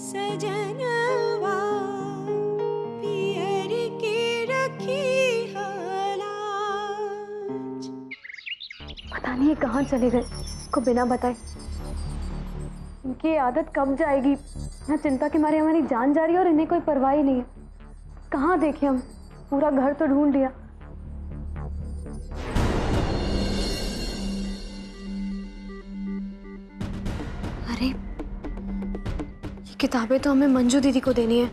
सजनवा पियर के रखी हालाज। पता नहीं ये कहाँ चले गए, को बिना बताए। इनकी आदत कब जाएगी? यहाँ चिंता के मारे हमारी जान जा रही है और इन्हें कोई परवाह ही नहीं है। कहाँ देखे हम, पूरा घर तो ढूंढ लिया। अरे ये किताबें तो हमें मंजू दीदी को देनी है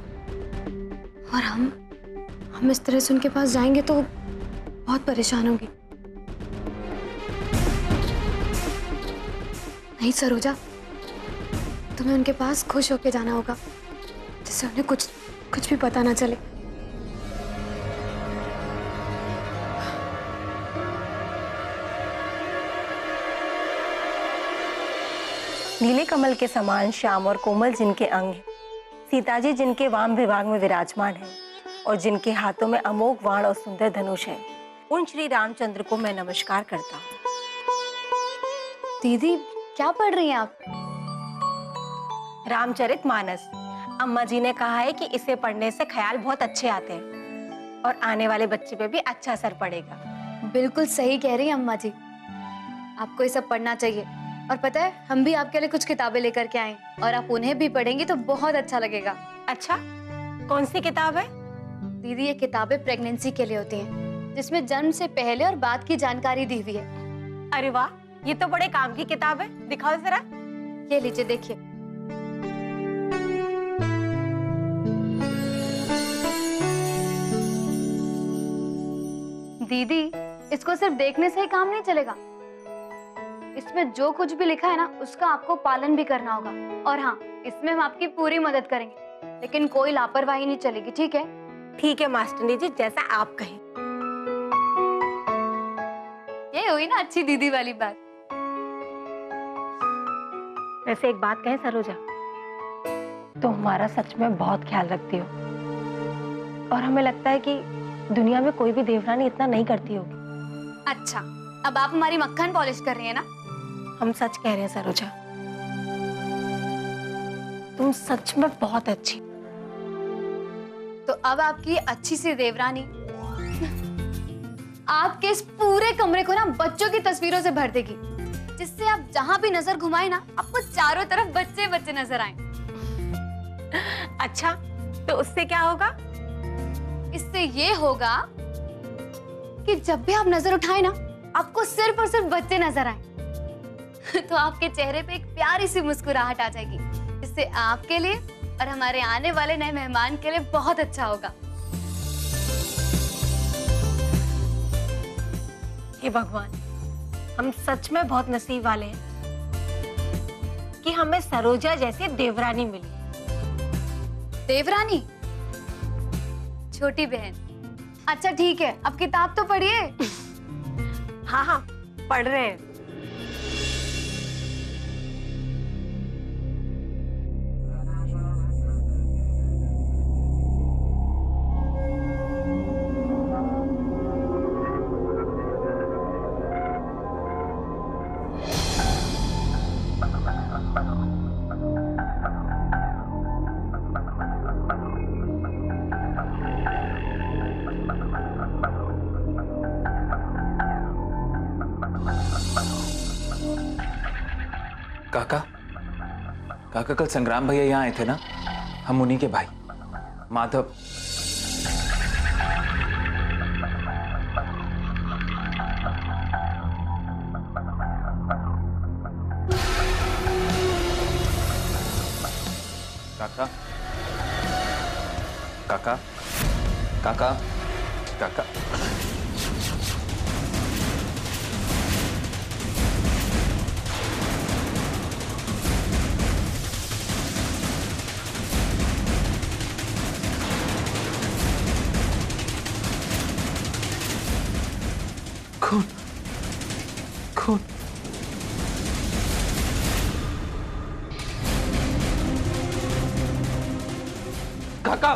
और हम इस तरह से उनके पास जाएंगे तो बहुत परेशान होंगी। नहीं सरोजा, तुम्हें उनके पास खुश होके जाना होगा जिससे उन्हें कुछ भी पता ना चले। नीले कमल के समान श्याम और कोमल जिनके अंग हैं, सीताजी जिनके वाम विभाग में विराजमान हैं और जिनके हाथों में अमोघ बाण और सुंदर धनुष है, उन श्री रामचंद्र को मैं नमस्कार करता हूँ। दीदी क्या पढ़ रही हैं आप? रामचरितमानस। अम्मा जी ने कहा है कि इसे पढ़ने से ख्याल बहुत अच्छे आते हैं और आने वाले बच्चे पे भी अच्छा असर पड़ेगा। बिल्कुल सही कह रही हैं अम्मा जी, आपको ये सब पढ़ना चाहिए। और पता है, हम भी आपके लिए कुछ किताबें लेकर के आए और आप उन्हें भी पढ़ेंगी तो बहुत अच्छा लगेगा। अच्छा, कौन सी किताब है? दीदी ये किताबें प्रेगनेंसी के लिए होती हैं, जिसमें जन्म से पहले और बाद की जानकारी दी हुई है। अरे वाह, ये तो बड़े काम की किताब है, दिखाओ जरा। ये लीजिए देखिए। दीदी इसको सिर्फ देखने से ही काम नहीं चलेगा, इसमें जो कुछ भी लिखा है ना उसका आपको पालन भी करना होगा। और हाँ, इसमें हम आपकी पूरी मदद करेंगे, लेकिन कोई लापरवाही नहीं चलेगी, ठीक है? ठीक है मास्टरनी जी, जैसा आप कहें। ये हुई ना अच्छी दीदी वाली बात। वैसे एक बात कहें सरोजा, तो हमारा सच में बहुत ख्याल रखती हो और हमें लगता है कि दुनिया में कोई भी देवरानी इतना नहीं करती होगी। अच्छा, अब आप हमारी मक्खन पॉलिश कर रही है ना? हम सच कह रहे हैं सरोजा, तुम सच में बहुत अच्छी। तो अब आपकी अच्छी सी देवरानी आपके इस पूरे कमरे को ना बच्चों की तस्वीरों से भर देगी, जिससे आप जहां भी नजर घुमाए ना आपको चारों तरफ बच्चे बच्चे नजर आए। अच्छा, तो उससे क्या होगा? इससे ये होगा कि जब भी आप नजर उठाए ना आपको सिर्फ और सिर्फ बच्चे नजर आए तो आपके चेहरे पे एक प्यारी सी मुस्कुराहट आ जाएगी, जिससे आपके लिए और हमारे आने वाले नए मेहमान के लिए बहुत अच्छा होगा। हे भगवान, हम सच में बहुत नसीब वाले हैं कि हमें सरोजा जैसी देवरानी मिली। देवरानी? छोटी बहन। अच्छा ठीक है, अब किताब तो पढ़िए। हाँ हाँ, पढ़ रहे हैं। काका, काका कल संग्राम भैया यहाँ आए थे ना, हम उन्हीं के भाई माधव। काका, काका, काका, काका। खून, खून। काका,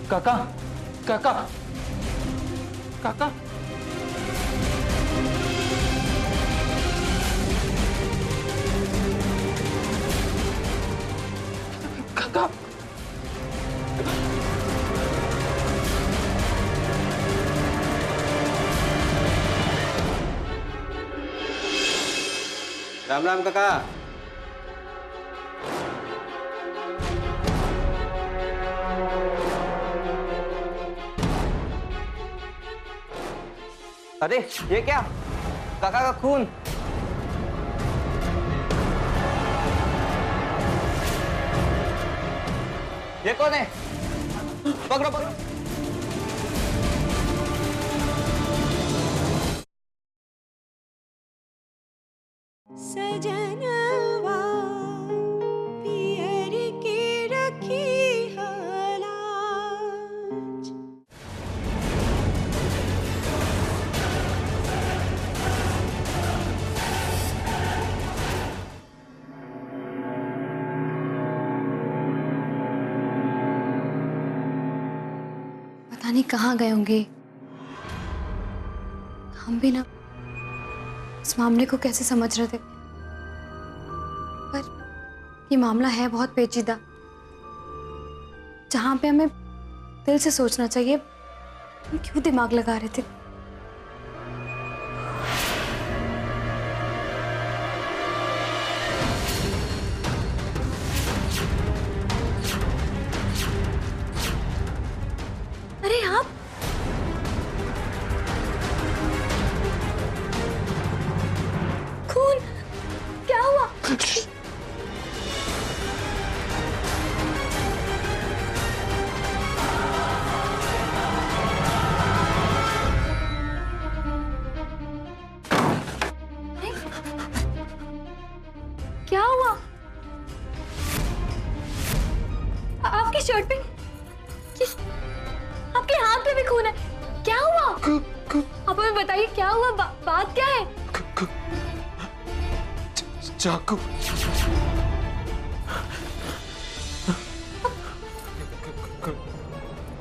काका, काका, काका। काका, राम राम काका। अरे ये क्या, काका का खून। ये कौन है? पकड़ो पकड़ो। सजनवा पियर के रखी हलाज। पता नहीं कहाँ गए होंगे। हम भी ना इस मामले को कैसे समझ रहे थे, पर ये मामला है बहुत पेचीदा, जहां पे हमें दिल से सोचना चाहिए। हम क्यों दिमाग लगा रहे थे? अरे आप खून, क्या हुआ? क्या हुआ? आपकी शर्ट पे, आपके हाथ पे भी खून है। क्या हुआ? आप हमें बताइए क्या हुआ, बात क्या है? चाकू।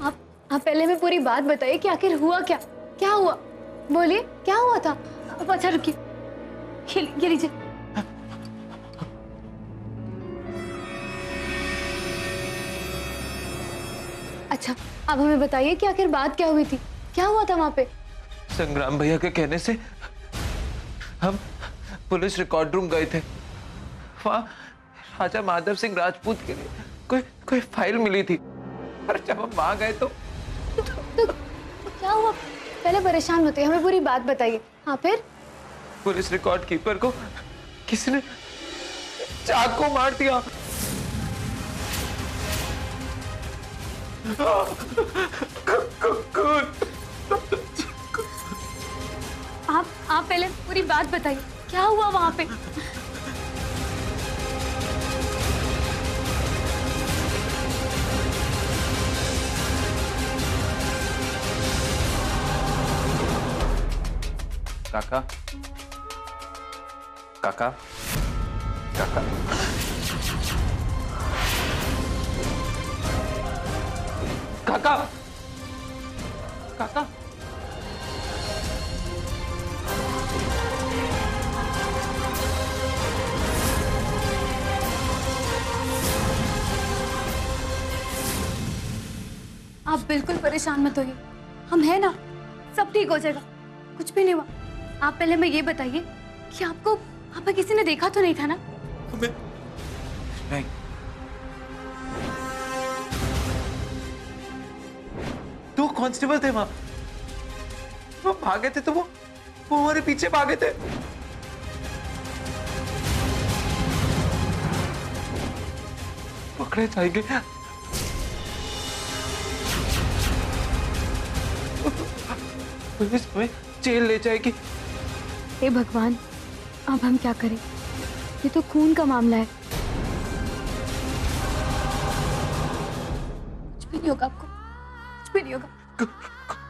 आप पहले में पूरी बात बताइए कि आखिर हुआ क्या? क्या हुआ? बोलिए क्या हुआ था? अच्छा रुकिए, ये लीजिए। अच्छा अब हमें बताइए कि आखिर बात क्या हुई थी, क्या हुआ था वहां पे? संग्राम भैया के कहने से हम पुलिस रिकॉर्ड रूम गए थे। वहाँ राजा माधव सिंह राजपूत के लिए कोई फाइल मिली थी, पर जब हम वहां गए तो क्या हुआ? पहले परेशान होते, हमें पूरी बात बताइए। हाँ फिर? पुलिस रिकॉर्ड कीपर को किसी ने चाकू मार दिया। आप पहले पूरी बात बताइए, क्या हुआ वहां पे? काका, काका, काका, काका, काका। आप बिल्कुल परेशान मत होइए, हम हैं ना, सब ठीक हो जाएगा, कुछ भी नहीं हुआ। आप पहले मैं ये बताइए कि आपको वहां पर किसी ने देखा तो नहीं था ना? नहीं। दो कांस्टेबल थे वहां, वो भागे थे तो वो हमारे पीछे भागे थे। पकड़े जाएंगे। पुलिस हमें जेल ले जाएगी। हे भगवान, अब हम क्या करें? ये तो खून का मामला है। कुछ भी नहीं होगा आपको, कुछ भी नहीं होगा।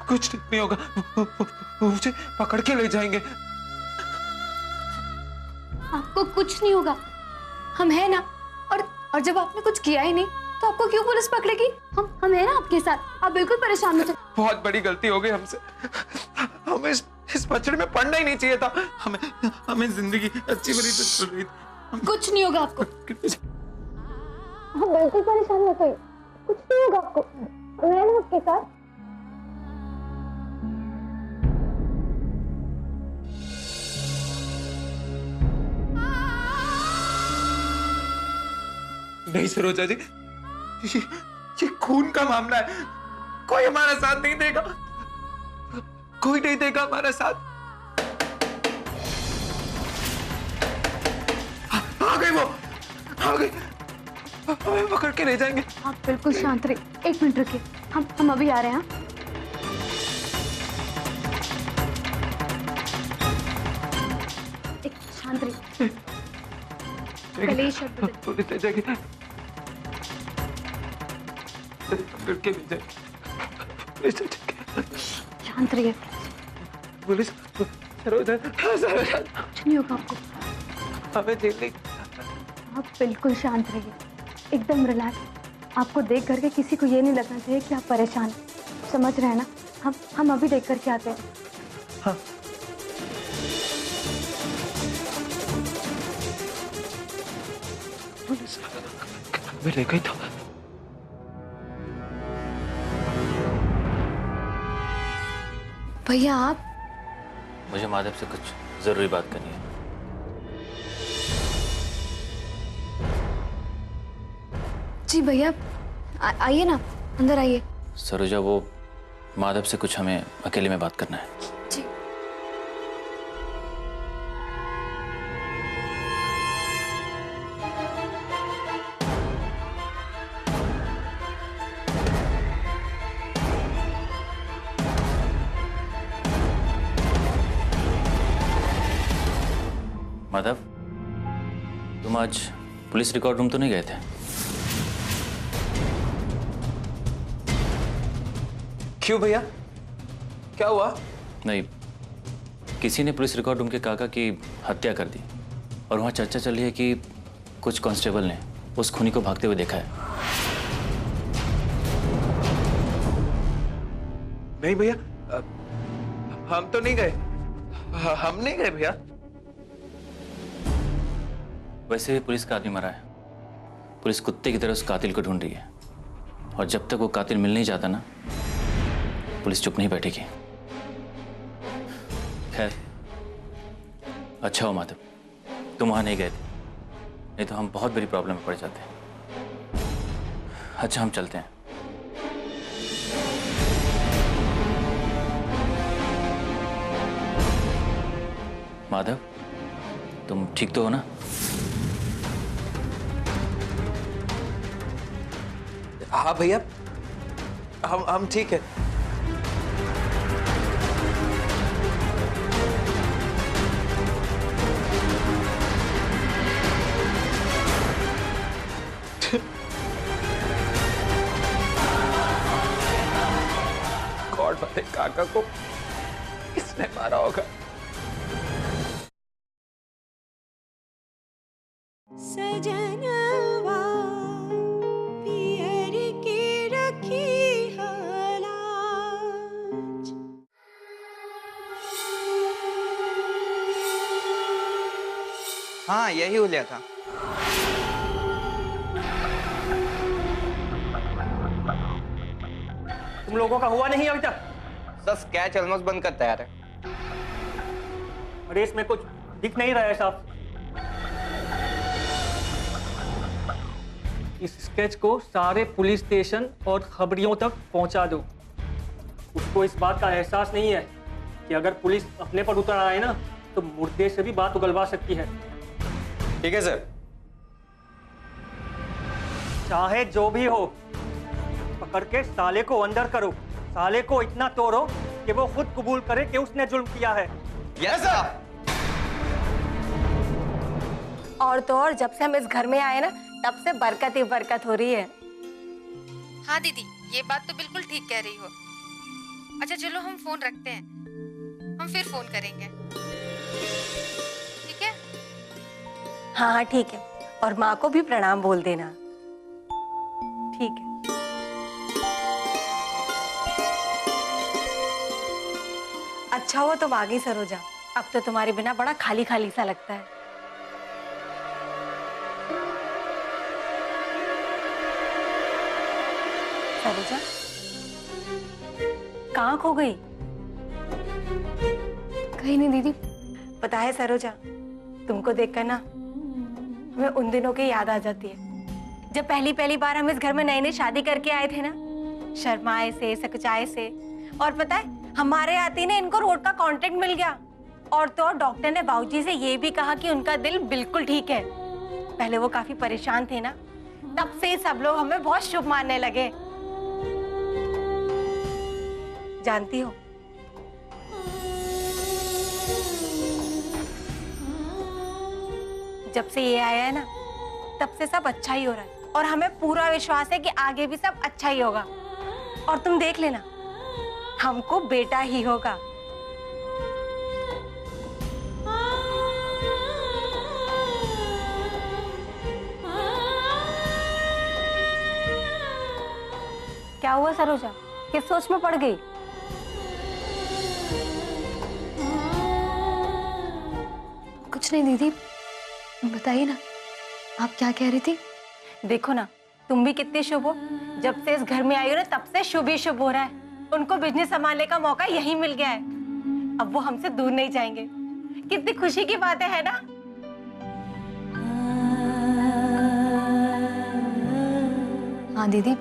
कुछ नहीं होगा, मुझे पकड़ के ले जाएंगे। आपको कुछ नहीं होगा, हम हैं ना। और जब आपने कुछ किया ही नहीं तो आपको क्यों पुलिस पकड़ेगी? हम हैं ना आपके साथ, आप बिल्कुल परेशान मत हो। बहुत बड़ी गलती हो गई हमसे, हमें इस पचड़े में पड़ना ही नहीं चाहिए था। हमें जिंदगी अच्छी भली तो चल रही थी। कुछ नहीं होगा आपको, आप बिल्कुल परेशान मत होइए। कुछ नहीं होगा आपको, मैं हूं आपके साथ। नहीं सरोजा जी, ये खून का मामला है, कोई हमारा साथ नहीं देगा, कोई नहीं देगा हमारा साथ। आ गई वो, आ गई, हमें पकड़ के ले जाएंगे। आप बिल्कुल शांत रहिए, 1 मिनट रुकिए, हम अभी आ रहे हैं। एक शांत रहिए, पहले ही शर्ट बदल। पुलिस ले जाएगी, पकड़ के ले जाएगी, पुलिस ले जाएगी। शांत रहिए, पुलिस, सरोजा, सरोजा, कुछ नहीं होगा आपको। हमें जेल नहीं। आप बिल्कुल शांत रहिए, एकदम रिलैक्स। आपको देख करके किसी को ये नहीं लगना चाहिए कि आप परेशान हैं। समझ रहे हैं ना? हम अभी देख करके आते हैं। हाँ। पुलिस हमें ले गई तो भैया आप, मुझे माधव से कुछ जरूरी बात करनी है। जी भैया, आइए ना, अंदर आइए। सरोजा, वो माधव से कुछ हमें अकेले में बात करना है। जी। माधव, तुम आज पुलिस रिकॉर्ड रूम तो नहीं गए थे? क्यों भैया, क्या हुआ? नहीं, किसी ने पुलिस रिकॉर्ड रूम के काका की हत्या कर दी और वहाँ चर्चा चल रही है कि कुछ कांस्टेबल ने उस खूनी को भागते हुए देखा है। नहीं भैया, हम तो नहीं गए, हम नहीं गए भैया। वैसे पुलिस का आदमी मरा है, पुलिस कुत्ते की तरह उस कातिल को ढूंढ रही है और जब तक वो कातिल मिल नहीं जाता ना, पुलिस चुप नहीं बैठेगी। खैर, अच्छा हो माधव तुम वहां नहीं गए थे, नहीं तो हम बहुत बड़ी प्रॉब्लम में पड़ जाते। अच्छा, हम चलते हैं। माधव, तुम ठीक तो हो ना? हाँ भैया, हम ठीक है। गॉड वाले काका को किसने मारा होगा? सजनवा पियर के रखी हलाज। हाँ, यही हुलिया था। तुम लोगों का हुआ नहीं अभी तक? सर, स्केच ऑलमोस्ट बनकर तैयार है। अरे इसमें कुछ दिख नहीं रहा है साहब। इस स्केच को सारे पुलिस स्टेशन और खबरियों तक पहुंचा दो। उसको इस बात का एहसास नहीं है कि अगर पुलिस अपने पर उतर आए ना तो मुर्दे से भी बात उगलवा सकती है। ठीक है सर। चाहे जो भी हो, पकड़ के साले को अंदर करो, साले को इतना तोड़ो कि वो खुद कबूल करे कि उसने जुल्म किया है। Yes sir. और तो और जब से हम इस घर में आए ना, तब से बरकत ही बरकत हो रही है। हाँ दीदी, ये बात तो बिल्कुल ठीक कह रही हो। अच्छा चलो, हम फोन रखते हैं, हम फिर फोन करेंगे, ठीक है? हाँ हाँ ठीक है, और माँ को भी प्रणाम बोल देना। ठीक है। अच्छा हुआ तुम आ गई सरोजा, अब तो तुम्हारे बिना बड़ा खाली खाली सा लगता है। सरोजा, कहाँ खो गई? कहीं नहीं दीदी। पता है सरोजा, तुमको देखकर ना हमें उन दिनों की याद आ जाती है जब पहली पहली बार हम इस घर में नई नई शादी करके आए थे ना, शर्माए से, सकुचाए से। और पता है, हमारे आते ही ना इनको रोड का कॉन्ट्रैक्ट मिल गया। और तो और डॉक्टर ने बाबूजी से ये भी कहा कि उनका दिल बिल्कुल ठीक है। पहले वो काफी परेशान थे ना, तब से सब लोग हमें बहुत शुभ मानने लगे। जानती हो, जब से ये आया है ना, तब से सब अच्छा ही हो रहा है और हमें पूरा विश्वास है कि आगे भी सब अच्छा ही होगा। और तुम देख लेना, हमको बेटा ही होगा। क्या हुआ सरोजा, किस सोच में पड़ गई? कुछ नहीं दीदी, बताइए ना, आप क्या कह रही थी? देखो ना, तुम भी कितने शुभ हो। जब से इस घर में आई हो ना, तब से शुभ ही शुभ हो रहा है। उनको बिजनेस संभालने का मौका यही मिल गया है। अब वो हमसे दूर नहीं जाएंगे। कितनी खुशी की बात है ना? हाँ दीदी,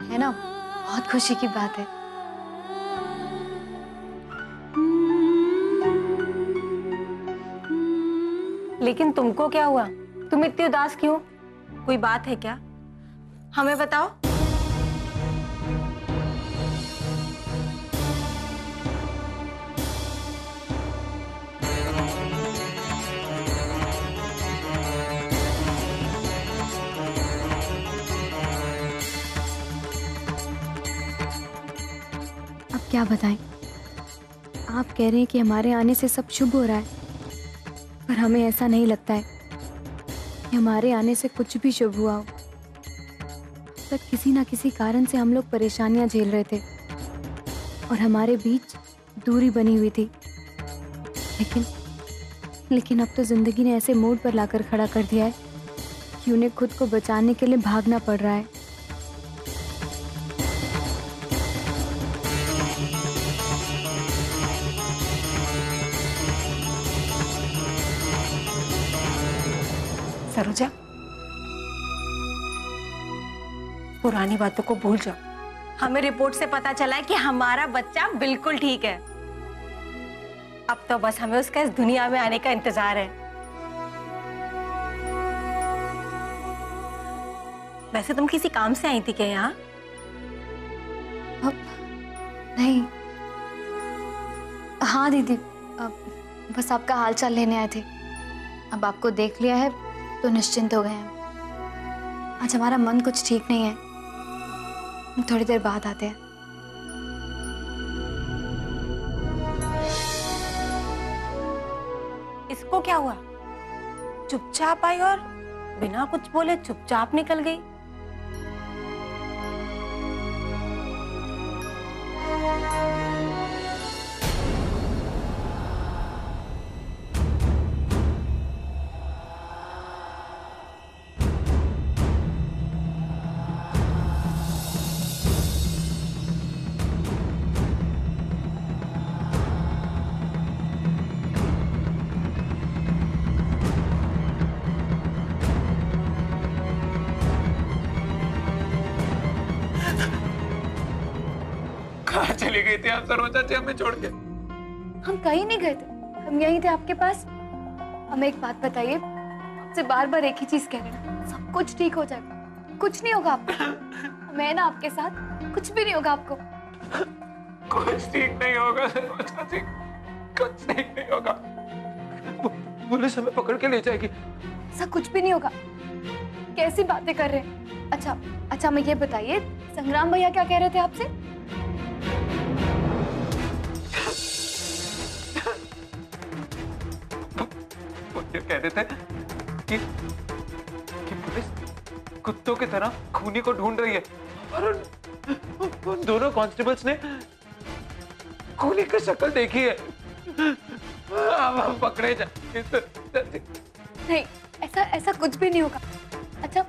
है ना, बहुत खुशी की बात है। लेकिन तुमको क्या हुआ? तुम इतनी उदास क्यों? कोई बात है क्या? हमें बताओ। अब क्या बताएं? आप कह रहे हैं कि हमारे आने से सब शुभ हो रहा है, पर हमें ऐसा नहीं लगता है कि हमारे आने से कुछ भी शुभ हुआ हो। तक किसी ना किसी कारण से हम लोग परेशानियां झेल रहे थे और हमारे बीच दूरी बनी हुई थी। लेकिन अब तो जिंदगी ने ऐसे मोड़ पर लाकर खड़ा कर दिया है कि उन्हें खुद को बचाने के लिए भागना पड़ रहा है। सरोजा, पुरानी बातों को भूल जाओ। हमें रिपोर्ट से पता चला है कि हमारा बच्चा बिल्कुल ठीक है। अब तो बस हमें उसका इस दुनिया में आने का इंतजार है। वैसे तुम किसी काम से आई थी क्या यहाँ? नहीं। हाँ दीदी, बस आपका हाल चाल लेने आए थे। अब आपको देख लिया है तो निश्चिंत हो गए हैं। आज हमारा मन कुछ ठीक नहीं है, हम थोड़ी देर बाद आते हैं। इसको क्या हुआ? चुपचाप आई और बिना कुछ बोले चुपचाप निकल गई। कहाँ चली गई थी आप सरोजा जी हमें छोड़ के? हम कहीं नहीं गए थे, हम यहीं थे आपके पास। हमें एक बात बताइए, आपसे बार बार एक ही चीज कह रहे हैं, सब कुछ ठीक हो जाएगा, कुछ नहीं होगा आपको। मैं ना आपके साथ, कुछ भी नहीं होगा आपको। कुछ ठीक नहीं होगा सरोजा जी, कुछ ठीक नहीं होगा। पुलिस हमें पकड़ के ले जाएगी। ऐसा कुछ भी नहीं होगा। कैसी बातें कर रहे हैं? अच्छा, मैं ये बताइए, संग्राम भैया क्या कह रहे थे आपसे? ये कह रहे थे कि पुलिस कुत्तों की तरह खूनी को ढूंढ रही है और उन दोनों कांस्टेबल्स ने खूनी की शक्ल देखी है। अब हम पकड़े जाएंगे। नहीं, ऐसा कुछ भी नहीं होगा। अच्छा,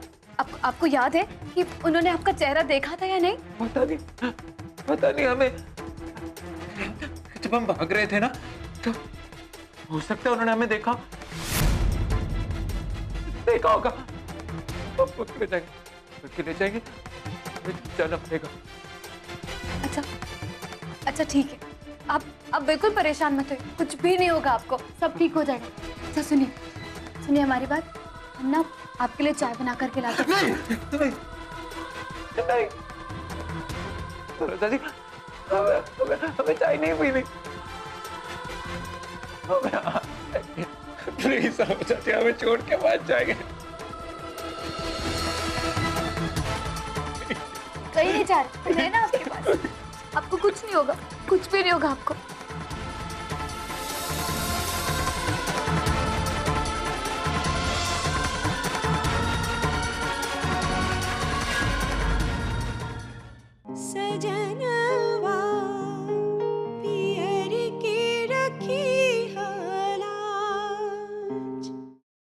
आपको याद है कि उन्होंने आपका चेहरा देखा था या नहीं? पता नहीं हमें। जब हम भाग रहे थे ना, तो हो सकता है उन्होंने हमें देखा होगा। ले जाएंगे, जाना पड़ेगा। अच्छा ठीक है, आप बिल्कुल परेशान मत होइए, कुछ भी नहीं होगा आपको, सब ठीक हो जाएगा। अच्छा सुनिए हमारी बात, हम ना आपके लिए चाय बना करके लाते हैं। नहीं सरोजा जी, हमें चाय नहीं पीनी। प्लीज सरोजा जी, हमें छोड़ के मत जाएंगे। कहीं नहीं जा रहे, मैं ना आपके पास, आपको कुछ नहीं होगा, कुछ भी नहीं होगा आपको। सजना